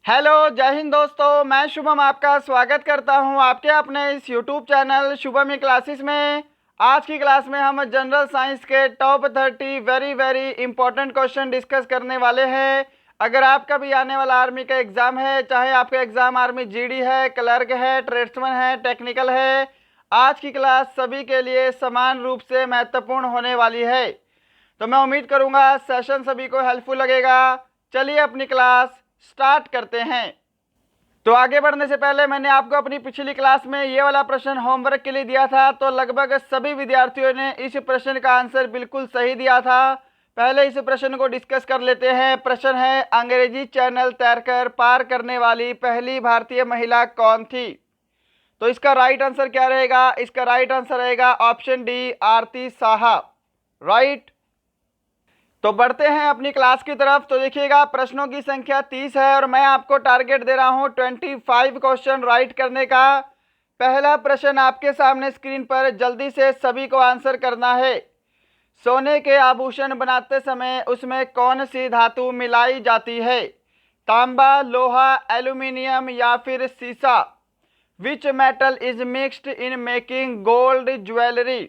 Hello, जय हिंद दोस्तों। मैं शुभम आपका स्वागत करता हूं आपके अपने इस यूट्यूब चैनल शुभम ई क्लासेस में। आज की क्लास में हम जनरल साइंस के top 30 very very important question discuss करने वाले हैं। अगर आपका भी आने वाला आर्मी का एग्ज़ाम है, चाहे आपका एग्ज़ाम आर्मी जीडी है, क्लर्क है, ट्रेड्समैन है, टेक्निकल है, आज की क्लास सभी के लिए समान रूप से महत्वपूर्ण होने वाली है। तो मैं उम्मीद करूँगा सेशन सभी को हेल्पफुल लगेगा। चलिए अपनी क्लास स्टार्ट करते हैं। तो आगे बढ़ने से पहले मैंने आपको अपनी पिछली क्लास में ये वाला प्रश्न होमवर्क के लिए दिया था, तो लगभग सभी विद्यार्थियों ने इस प्रश्न का आंसर बिल्कुल सही दिया था। पहले इस प्रश्न को डिस्कस कर लेते हैं। प्रश्न है, अंग्रेजी चैनल तैरकर पार करने वाली पहली भारतीय महिला कौन थी? तो इसका राइट आंसर क्या रहेगा? इसका राइट आंसर रहेगा ऑप्शन डी, आरती साहा। राइट। तो बढ़ते हैं अपनी क्लास की तरफ। तो देखिएगा, प्रश्नों की संख्या 30 है और मैं आपको टारगेट दे रहा हूं 25 क्वेश्चन राइट करने का। पहला प्रश्न आपके सामने स्क्रीन पर, जल्दी से सभी को आंसर करना है। सोने के आभूषण बनाते समय उसमें कौन सी धातु मिलाई जाती है? तांबा, लोहा, एल्यूमिनियम या फिर सीसा? Which metal is mixed in making gold jewellery?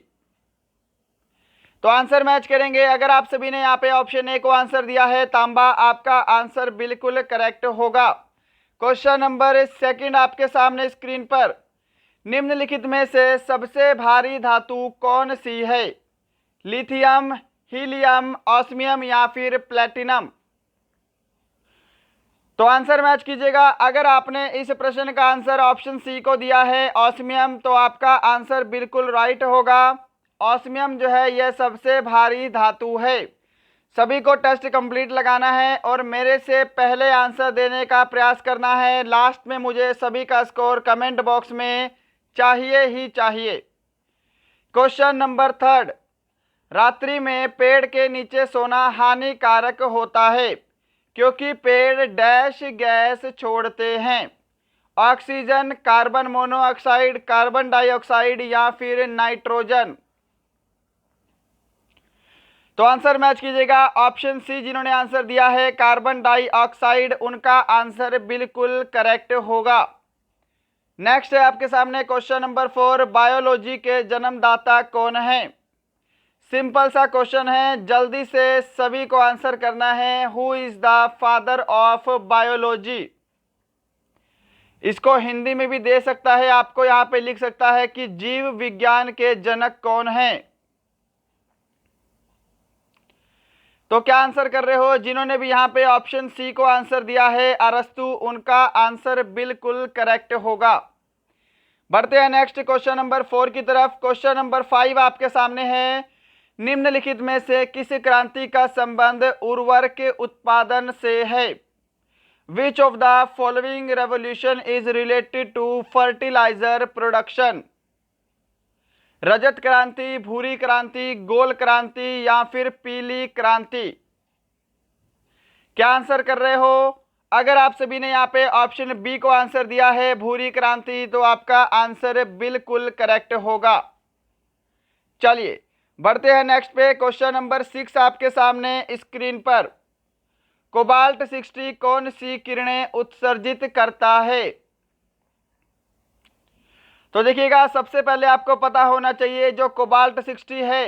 तो आंसर मैच करेंगे। अगर आप सभी ने यहाँ पे ऑप्शन ए को आंसर दिया है तांबा, आपका आंसर बिल्कुल करेक्ट होगा। क्वेश्चन नंबर सेकंड आपके सामने स्क्रीन पर, निम्नलिखित में से सबसे भारी धातु कौन सी है? लिथियम, हीलियम, ऑस्मियम या फिर प्लेटिनम? तो आंसर मैच कीजिएगा। अगर आपने इस प्रश्न का आंसर ऑप्शन सी को दिया है ऑस्मियम, तो आपका आंसर बिल्कुल राइट होगा। ऑस्मियम जो है यह सबसे भारी धातु है। सभी को टेस्ट कंप्लीट लगाना है और मेरे से पहले आंसर देने का प्रयास करना है। लास्ट में मुझे सभी का स्कोर कमेंट बॉक्स में चाहिए ही चाहिए। क्वेश्चन नंबर थर्ड, रात्रि में पेड़ के नीचे सोना हानिकारक होता है क्योंकि पेड़ डैश गैस छोड़ते हैं? Oxygen, carbon monoxide, carbon dioxide या फिर नाइट्रोजन? तो आंसर मैच कीजिएगा। ऑप्शन सी जिन्होंने आंसर दिया है कार्बन डाइऑक्साइड, उनका आंसर बिल्कुल करेक्ट होगा। नेक्स्ट है आपके सामने क्वेश्चन नंबर 4, बायोलॉजी के जन्मदाता कौन है? सिंपल सा क्वेश्चन है, जल्दी से सभी को आंसर करना है। Who is the father of biology? इसको हिंदी में भी दे सकता है, आपको यहाँ पे लिख सकता है कि जीव विज्ञान के जनक कौन है। तो क्या आंसर कर रहे हो? जिन्होंने भी यहाँ पे ऑप्शन सी को आंसर दिया है अरस्तु, उनका आंसर बिल्कुल करेक्ट होगा। बढ़ते हैं नेक्स्ट क्वेश्चन नंबर 4 की तरफ। क्वेश्चन नंबर 5 आपके सामने है, निम्नलिखित में से किस क्रांति का संबंध उर्वरक के उत्पादन से है? Which of the following revolution is related to fertiliser production? रजत क्रांति, भूरी क्रांति, गोल क्रांति या फिर पीली क्रांति? क्या आंसर कर रहे हो? अगर आप सभी ने यहाँ पे ऑप्शन बी को आंसर दिया है भूरी क्रांति, तो आपका आंसर बिल्कुल करेक्ट होगा। चलिए बढ़ते हैं नेक्स्ट पे। क्वेश्चन नंबर 6 आपके सामने स्क्रीन पर, कोबाल्ट 60 कौन सी किरणें उत्सर्जित करता है? तो देखिएगा, सबसे पहले आपको पता होना चाहिए जो कोबाल्ट 60 है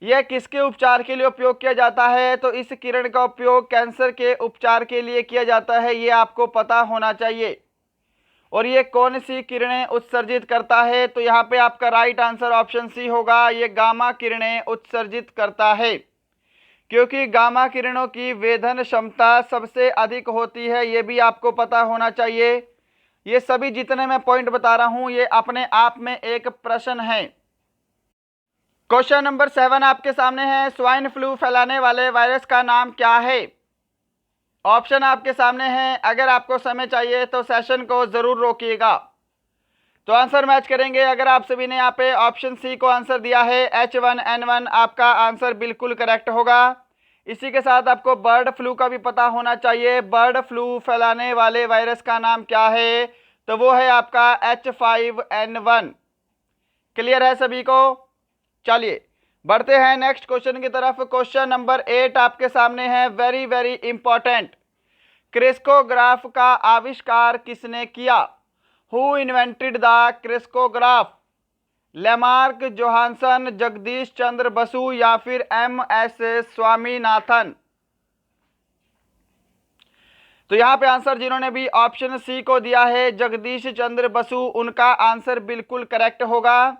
यह किसके उपचार के लिए उपयोग किया जाता है। तो इस किरण का उपयोग कैंसर के उपचार के लिए किया जाता है, ये आपको पता होना चाहिए। और ये कौन सी किरणें उत्सर्जित करता है? तो यहाँ पे आपका राइट आंसर ऑप्शन सी होगा, ये गामा किरणें उत्सर्जित करता है, क्योंकि गामा किरणों की वेधन क्षमता सबसे अधिक होती है, ये भी आपको पता होना चाहिए। ये सभी जितने मैं पॉइंट बता रहा हूं ये अपने आप में एक प्रश्न है। क्वेश्चन नंबर 7 आपके सामने है, स्वाइन फ्लू फैलाने वाले वायरस का नाम क्या है? ऑप्शन आपके सामने है, अगर आपको समय चाहिए तो सेशन को जरूर रोकिएगा। तो आंसर मैच करेंगे। अगर आप सभी ने यहाँ पे ऑप्शन सी को आंसर दिया है H1N1, आपका आंसर बिल्कुल करेक्ट होगा। इसी के साथ आपको बर्ड फ्लू का भी पता होना चाहिए। बर्ड फ्लू फैलाने वाले वायरस का नाम क्या है? तो वो है आपका H5N1। क्लियर है सभी को? चलिए बढ़ते हैं नेक्स्ट क्वेश्चन की तरफ। क्वेश्चन नंबर 8 आपके सामने है, वेरी वेरी इंपॉर्टेंट। क्रेस्कोग्राफ का आविष्कार किसने किया? Who invented the crescograph? Lamarck, Johannsen, Jagadish Chandra Bose या फिर एम.एस. स्वामीनाथन? तो यहाँ पे आंसर जिन्होंने भी ऑप्शन सी को दिया है जगदीश चंद्र बसु, उनका आंसर बिल्कुल करेक्ट होगा।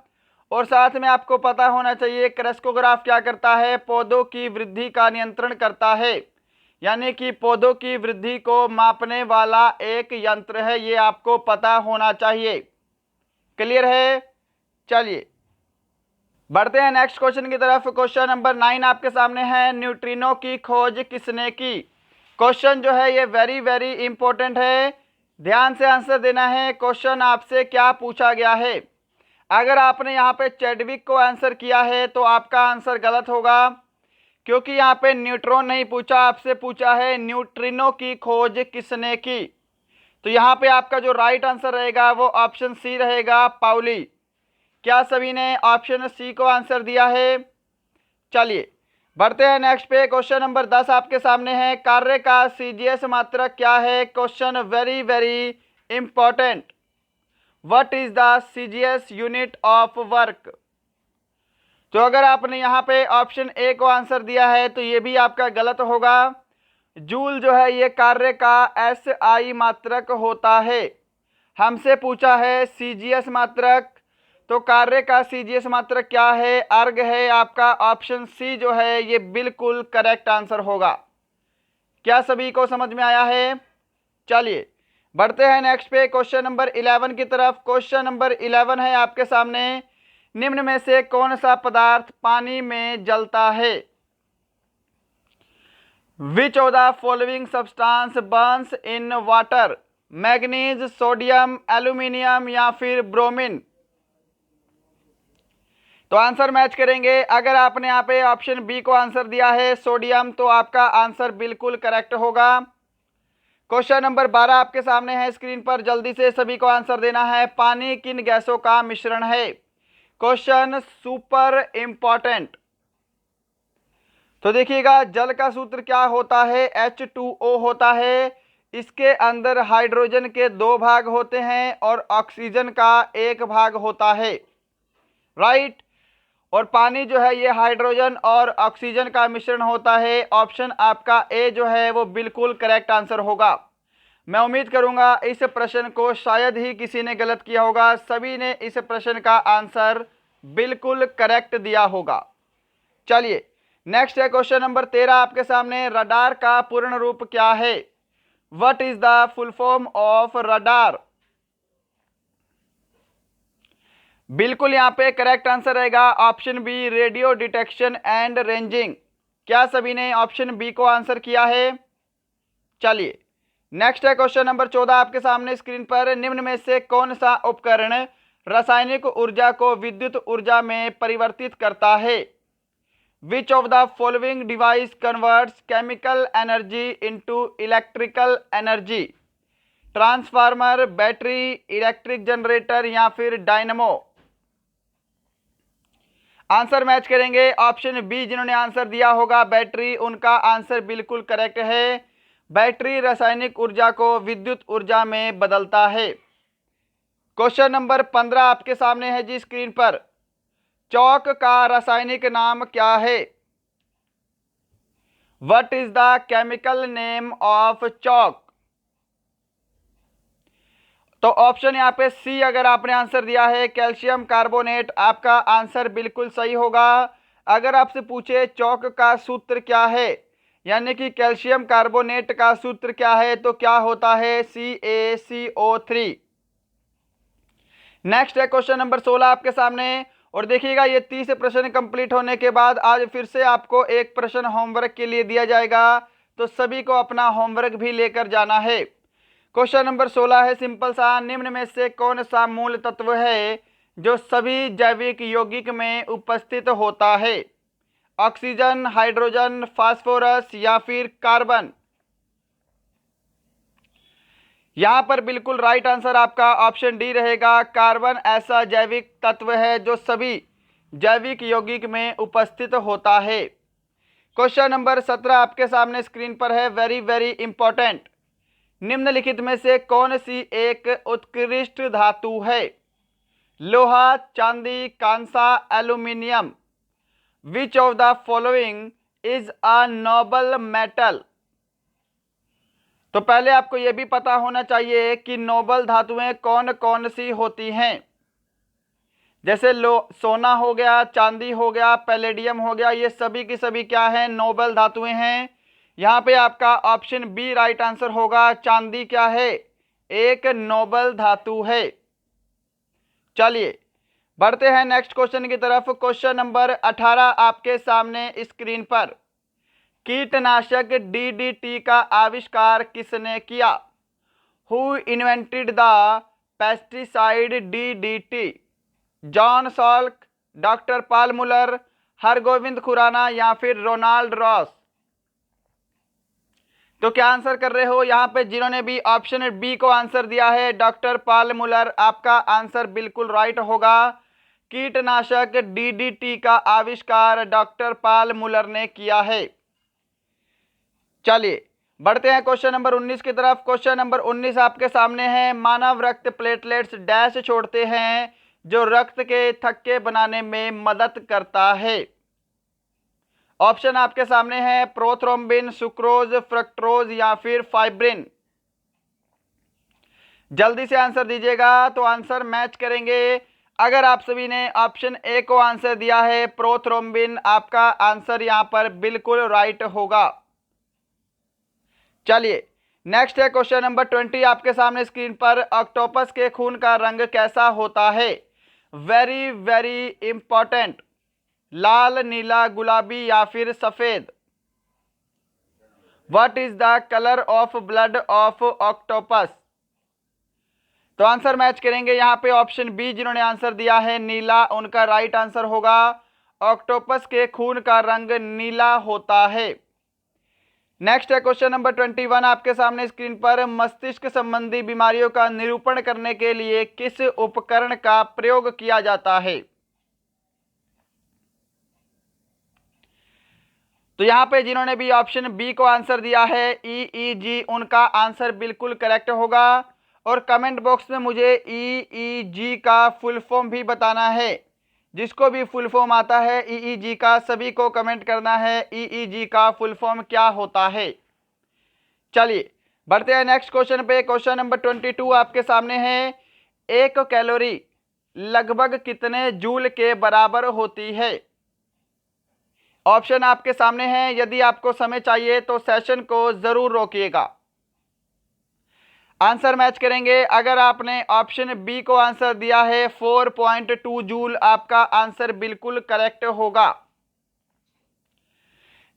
और साथ में आपको पता होना चाहिए क्रेस्कोग्राफ क्या करता है, पौधों की वृद्धि का नियंत्रण करता है, यानी कि पौधों की वृद्धि को मापने वाला एक यंत्र है, ये आपको पता होना चाहिए। क्लियर है? चलिए बढ़ते हैं नेक्स्ट क्वेश्चन की तरफ। क्वेश्चन नंबर 9 आपके सामने है, न्यूट्रिनो की खोज किसने की? क्वेश्चन जो है ये वेरी वेरी इंपॉर्टेंट है, ध्यान से आंसर देना है। क्वेश्चन आपसे क्या पूछा गया है? अगर आपने यहाँ पे चैडविक को आंसर किया है तो आपका आंसर गलत होगा, क्योंकि यहाँ पे न्यूट्रॉन नहीं पूछा, आपसे पूछा है न्यूट्रिनो की खोज किसने की। तो यहाँ पे आपका जो राइट आंसर रहेगा वो ऑप्शन सी रहेगा, पाउली। क्या सभी ने ऑप्शन सी को आंसर दिया है? चलिए बढ़ते हैं नेक्स्ट पे। क्वेश्चन नंबर 10 आपके सामने है, कार्य का सीजीएस मात्रक क्या है? Question very very important. What is the CGS unit of work? तो अगर आपने यहाँ पे ऑप्शन ए को आंसर दिया है तो ये भी आपका गलत होगा। जूल जो है ये कार्य का एसआई मात्रक होता है। हमसे पूछा है सीजीएस मात्रक, तो कार्य का सीजीएस मात्रक क्या है? अर्ग है। आपका ऑप्शन सी जो है ये बिल्कुल करेक्ट आंसर होगा। क्या सभी को समझ में आया है? चलिए बढ़ते हैं नेक्स्ट पे क्वेश्चन नंबर 11 की तरफ। क्वेश्चन नंबर 11 है आपके सामने, निम्न में से कौन सा पदार्थ पानी में जलता है? Which of the following substance Burns in water? Manganese, sodium, aluminium या फिर ब्रोमीन? तो आंसर मैच करेंगे। अगर आपने यहाँ पे ऑप्शन बी को आंसर दिया है सोडियम, तो आपका आंसर बिल्कुल करेक्ट होगा। क्वेश्चन नंबर 12 आपके सामने है स्क्रीन पर, जल्दी से सभी को आंसर देना है। पानी किन गैसों का मिश्रण है? Question super important. तो देखिएगा जल का सूत्र क्या होता है? H2O होता है। इसके अंदर हाइड्रोजन के 2 भाग होते हैं और ऑक्सीजन का 1 भाग होता है, राइट। और पानी जो है ये हाइड्रोजन और ऑक्सीजन का मिश्रण होता है। ऑप्शन आपका ए जो है वो बिल्कुल करेक्ट आंसर होगा। मैं उम्मीद करूंगा इस प्रश्न को शायद ही किसी ने गलत किया होगा, सभी ने इस प्रश्न का आंसर बिल्कुल करेक्ट दिया होगा। चलिए नेक्स्ट है क्वेश्चन नंबर 13 आपके सामने, रडार का पूर्ण रूप क्या है? What is the full form of radar? बिल्कुल यहाँ पे करेक्ट आंसर रहेगा option B, radio detection and ranging. क्या सभी ने ऑप्शन बी को आंसर किया है? चलिए नेक्स्ट है क्वेश्चन नंबर 14 आपके सामने स्क्रीन पर, निम्न में से कौन सा उपकरण रासायनिक ऊर्जा को विद्युत ऊर्जा में परिवर्तित करता है? Which of the following device converts chemical energy into electrical energy? Transformer, battery, electric generator या फिर डायनमो? आंसर मैच करेंगे। ऑप्शन बी जिन्होंने आंसर दिया होगा बैटरी, उनका आंसर बिल्कुल करेक्ट है। बैटरी रासायनिक ऊर्जा को विद्युत ऊर्जा में बदलता है। क्वेश्चन नंबर 15 आपके सामने है जी स्क्रीन पर, चौक का रासायनिक नाम क्या है? What is the chemical name of chalk? तो ऑप्शन यहाँ पे सी अगर आपने आंसर दिया है कैल्शियम कार्बोनेट, आपका आंसर बिल्कुल सही होगा। अगर आपसे पूछे चौक का सूत्र क्या है, यानी कि कैल्शियम कार्बोनेट का सूत्र क्या है, तो क्या होता है? CaCO3। नेक्स्ट है क्वेश्चन नंबर 16 आपके सामने, और देखिएगा ये 30 प्रश्न कंप्लीट होने के बाद आज फिर से आपको एक प्रश्न होमवर्क के लिए दिया जाएगा, तो सभी को अपना होमवर्क भी लेकर जाना है। क्वेश्चन नंबर 16 है सिंपल सा, निम्न में से कौन सा मूल तत्व है जो सभी जैविक यौगिक में उपस्थित होता है? ऑक्सीजन, हाइड्रोजन, फास्फोरस या फिर कार्बन? यहां पर बिल्कुल राइट आंसर आपका ऑप्शन डी रहेगा। कार्बन ऐसा जैविक तत्व है जो सभी जैविक यौगिक में उपस्थित होता है। क्वेश्चन नंबर 17 आपके सामने स्क्रीन पर है, वेरी वेरी इंपॉर्टेंट। निम्नलिखित में से कौन सी एक उत्कृष्ट धातु है? लोहा, चांदी, कांसा, aluminium. Which of the following is a noble metal? तो पहले आपको यह भी पता होना चाहिए कि नोबल धातुएं कौन कौन सी होती हैं। जैसे सोना हो गया, चांदी हो गया, पैलेडियम हो गया, ये सभी की सभी क्या है? नोबल धातुएं हैं। यहाँ पे आपका ऑप्शन बी राइट आंसर होगा। चांदी क्या है? एक नोबल धातु है। चलिए बढ़ते हैं नेक्स्ट क्वेश्चन की तरफ। क्वेश्चन नंबर 18 आपके सामने स्क्रीन पर। कीटनाशक डीडीटी का आविष्कार किसने किया? Who invented the pesticide DDT? John Salk, doctor Paul Muller, Hargobind Khorana या फिर रोनाल्ड रॉस? तो क्या आंसर कर रहे हो? यहाँ पे जिन्होंने भी ऑप्शन बी को आंसर दिया है डॉक्टर पॉल मुलर, आपका आंसर बिल्कुल राइट होगा। कीटनाशक डीडीटी का आविष्कार डॉक्टर पॉल मुलर ने किया है। चलिए बढ़ते हैं क्वेश्चन नंबर 19 की तरफ। क्वेश्चन नंबर 19 आपके सामने है। मानव रक्त प्लेटलेट्स डैश छोड़ते हैं जो रक्त के थक्के बनाने में मदद करता है। ऑप्शन आपके सामने है प्रोथ्रोम्बिन, सुक्रोज, फ्रक्टोज या फिर फाइब्रिन। जल्दी से आंसर दीजिएगा तो आंसर मैच करेंगे। अगर आप सभी ने ऑप्शन ए को आंसर दिया है प्रोथ्रोम्बिन, आपका आंसर यहां पर बिल्कुल राइट होगा। चलिए नेक्स्ट है क्वेश्चन नंबर 20 आपके सामने स्क्रीन पर। ऑक्टोपस के खून का रंग कैसा होता है? Very very important. लाल, नीला, गुलाबी या फिर सफेद? What is the colour of blood of octopus? तो आंसर मैच करेंगे यहाँ पे ऑप्शन बी जिन्होंने आंसर दिया है नीला, उनका राइट आंसर होगा। ऑक्टोपस के खून का रंग नीला होता है। नेक्स्ट है क्वेश्चन नंबर 21 आपके सामने स्क्रीन पर। मस्तिष्क संबंधी बीमारियों का निरूपण करने के लिए किस उपकरण का प्रयोग किया जाता है? तो यहाँ पे जिन्होंने भी ऑप्शन बी को आंसर दिया है ईईजी, उनका आंसर बिल्कुल करेक्ट होगा। और कमेंट बॉक्स में मुझे ईईजी का फुल फॉर्म भी बताना है। जिसको भी फुल फॉर्म आता है ईईजी का, सभी को कमेंट करना है ईईजी का फुल फॉर्म क्या होता है। चलिए बढ़ते हैं नेक्स्ट क्वेश्चन पे। क्वेश्चन नंबर 22 आपके सामने है। एक कैलोरी लगभग कितने जूल के बराबर होती है? ऑप्शन आपके सामने है। यदि आपको समय चाहिए तो सेशन को जरूर रोकिएगा। आंसर मैच करेंगे। अगर आपने ऑप्शन बी को आंसर दिया है 4.2 जूल, आपका आंसर बिल्कुल करेक्ट होगा।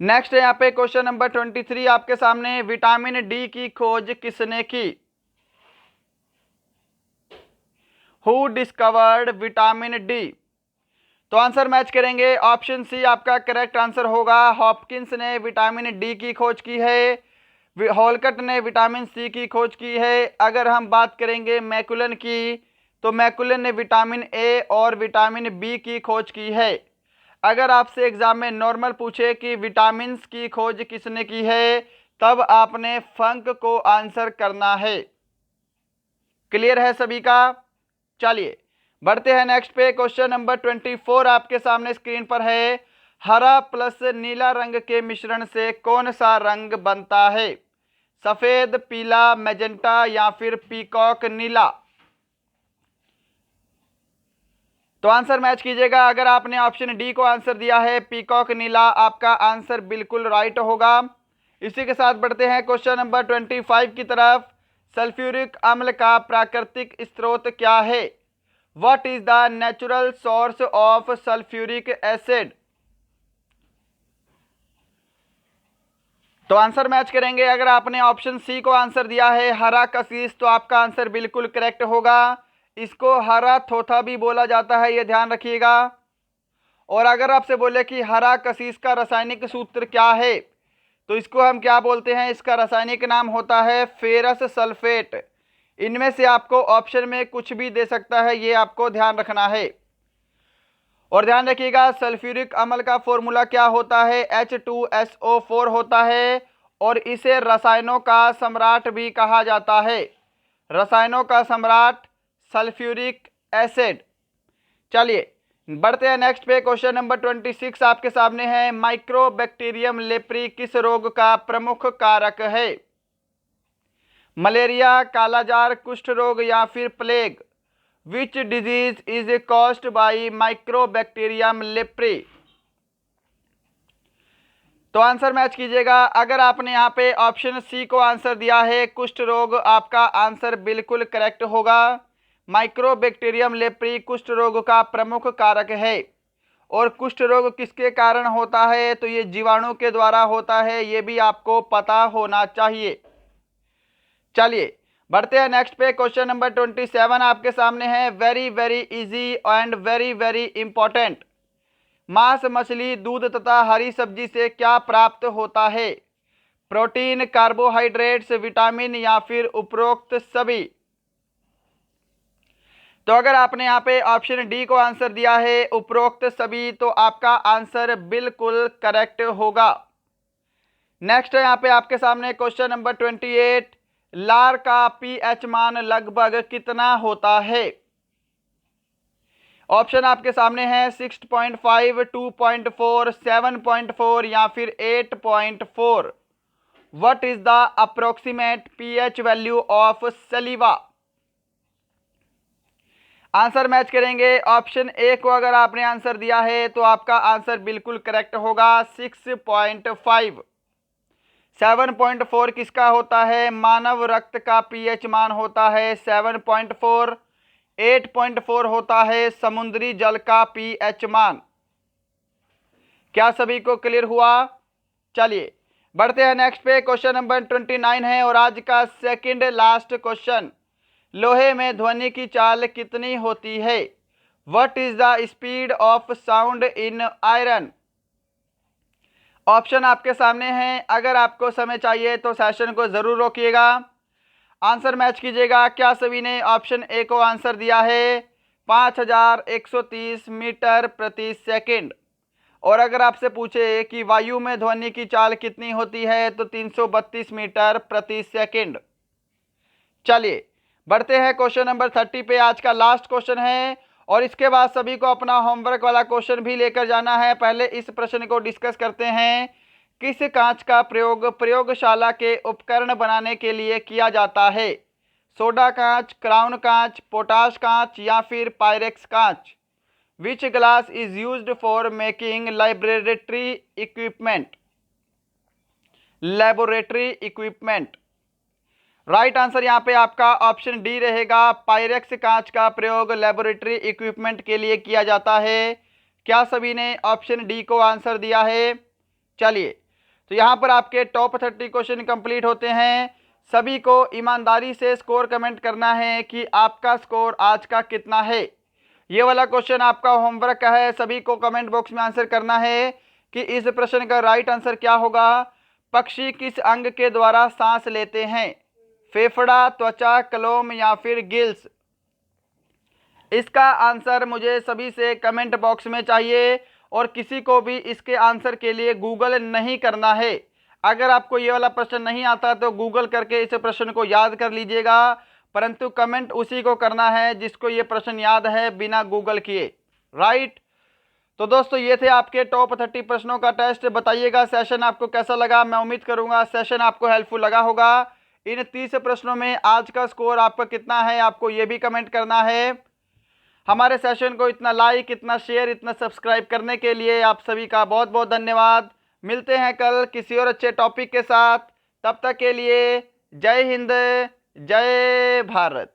नेक्स्ट है यहाँ पे क्वेश्चन नंबर 23 आपके सामने। विटामिन डी की खोज किसने की? Who discovered vitamin D? तो आंसर मैच करेंगे। ऑप्शन सी आपका करेक्ट आंसर होगा। हॉपकिंस ने विटामिन डी की खोज की है। हॉलकट ने विटामिन सी की खोज की है। अगर हम बात करेंगे मैकुलन की, तो मैकुलन ने विटामिन ए और विटामिन बी की खोज की है। अगर आपसे एग्जाम में नॉर्मल पूछे कि विटामिन की खोज किसने की है, तब आपने फंक को आंसर करना है। क्लियर है सभी का? चलिए बढ़ते हैं नेक्स्ट पे। क्वेश्चन नंबर 24 आपके सामने स्क्रीन पर है। हरा प्लस नीला रंग के मिश्रण से कौन सा रंग बनता है? सफेद, पीला, मैजेंटा या फिर पीकॉक नीला? तो आंसर मैच कीजिएगा। अगर आपने ऑप्शन डी को आंसर दिया है पीकॉक नीला, आपका आंसर बिल्कुल राइट होगा। इसी के साथ बढ़ते हैं क्वेश्चन नंबर 25 की तरफ। सल्फ्यूरिक अम्ल का प्राकृतिक स्रोत क्या है? What is the natural source of sulphuric acid? तो आंसर मैच करेंगे। अगर आपने ऑप्शन सी को आंसर दिया है हरा कसीस, तो आपका आंसर बिल्कुल करेक्ट होगा। इसको हरा थोथा भी बोला जाता है, ये ध्यान रखिएगा। और अगर आपसे बोले कि हरा कसीस का रासायनिक सूत्र क्या है, तो इसको हम क्या बोलते हैं? इसका रासायनिक नाम होता है फेरस सल्फेट। इनमें से आपको ऑप्शन में कुछ भी दे सकता है, ये आपको ध्यान रखना है। और ध्यान रखिएगा सल्फ्यूरिक अम्ल का फॉर्मूला क्या होता है? H2SO4 होता है। और इसे रसायनों का सम्राट भी कहा जाता है। रसायनों का सम्राट सल्फ्यूरिक एसिड। चलिए बढ़ते हैं नेक्स्ट पे। क्वेश्चन नंबर 26 आपके सामने है। माइक्रोबैक्टीरियम लेप्री किस रोग का प्रमुख कारक है? मलेरिया, कालाजार, कुष्ठ रोग या फिर plague? Which disease is caused by mycobacterium leprae? तो आंसर मैच कीजिएगा। अगर आपने यहाँ पे ऑप्शन सी को आंसर दिया है कुष्ठ रोग, आपका आंसर बिल्कुल करेक्ट होगा। माइक्रोबैक्टीरियम लेप्री कुष्ठ रोग का प्रमुख कारक है। और कुष्ठ रोग किसके कारण होता है? तो ये जीवाणु के द्वारा होता है, ये भी आपको पता होना चाहिए। चलिए बढ़ते हैं नेक्स्ट पे। क्वेश्चन नंबर 27 आपके सामने है। Very very easy and very very important. मांस, मछली, दूध तथा हरी सब्जी से क्या प्राप्त होता है? प्रोटीन, कार्बोहाइड्रेट्स, विटामिन या फिर उपरोक्त सभी? तो अगर आपने यहाँ पे ऑप्शन डी को आंसर दिया है उपरोक्त सभी, तो आपका आंसर बिल्कुल करेक्ट होगा। नेक्स्ट है यहाँ पे आपके सामने क्वेश्चन नंबर 28। लार का पीएच मान लगभग कितना होता है? ऑप्शन आपके सामने है 6.5, 2.4, 7.4 या फिर 8.4। What is the approximate pH value of सलीवा? Answer match करेंगे। ऑप्शन ए को अगर आपने आंसर दिया है तो आपका आंसर बिल्कुल करेक्ट होगा 6.5। 7.4 किसका होता है? मानव रक्त का पीएच मान होता है 7.4। 8.4 होता है समुद्री जल का पीएच मान। क्या सभी को क्लियर हुआ? चलिए बढ़ते हैं नेक्स्ट पे। क्वेश्चन नंबर 29 है और आज का सेकंड लास्ट क्वेश्चन। लोहे में ध्वनि की चाल कितनी होती है? What is the speed of sound in iron? Option आपके सामने हैं। अगर आपको समय चाहिए तो सेशन को जरूर रोकिएगा, आंसर मैच कीजिएगा। क्या सभी ने ऑप्शन ए को आंसर दिया है? 5130 मीटर प्रति सेकंड। और अगर आपसे पूछे कि वायु में ध्वनि की चाल कितनी होती है तो 332 मीटर प्रति सेकंड। चलिए बढ़ते हैं क्वेश्चन नंबर 30 पे। आज का लास्ट क्वेश्चन है और इसके बाद सभी को अपना होमवर्क वाला क्वेश्चन भी लेकर जाना है। पहले इस प्रश्न को डिस्कस करते हैं। किस कांच का प्रयोग प्रयोगशाला के उपकरण बनाने के लिए किया जाता है? सोडा कांच, क्राउन कांच, पोटाश कांच या फिर पायरेक्स कांच? Which glass is used for making laboratory equipment? Right answer यहाँ पे आपका ऑप्शन डी रहेगा। पायरेक्स कांच का प्रयोग लैबोरेटरी इक्विपमेंट के लिए किया जाता है। क्या सभी ने ऑप्शन डी को आंसर दिया है? चलिए तो यहाँ पर आपके टॉप 30 क्वेश्चन कंप्लीट होते हैं। सभी को ईमानदारी से स्कोर कमेंट करना है कि आपका स्कोर आज का कितना है। ये वाला क्वेश्चन आपका होमवर्क का है। सभी को कमेंट बॉक्स में आंसर करना है कि इस प्रश्न का राइट आंसर क्या होगा। पक्षी किस अंग के द्वारा सांस लेते हैं? फेफड़ा, त्वचा, कलोम या फिर गिल्स? इसका आंसर मुझे सभी से कमेंट बॉक्स में चाहिए और किसी को भी इसके आंसर के लिए गूगल नहीं करना है। अगर आपको ये वाला प्रश्न नहीं आता तो गूगल करके इस प्रश्न को याद कर लीजिएगा, परंतु कमेंट उसी को करना है जिसको ये प्रश्न याद है बिना गूगल किए। राइट, तो दोस्तों ये थे आपके टॉप 30 प्रश्नों का टेस्ट। बताइएगा सेशन आपको कैसा लगा। मैं उम्मीद करूंगा सेशन आपको हेल्पफुल लगा होगा। इन 30 प्रश्नों में आज का स्कोर आपका कितना है आपको ये भी कमेंट करना है। हमारे सेशन को इतना लाइक, इतना शेयर, इतना सब्सक्राइब करने के लिए आप सभी का बहुत बहुत धन्यवाद। मिलते हैं कल किसी और अच्छे टॉपिक के साथ। तब तक के लिए जय हिंद, जय भारत।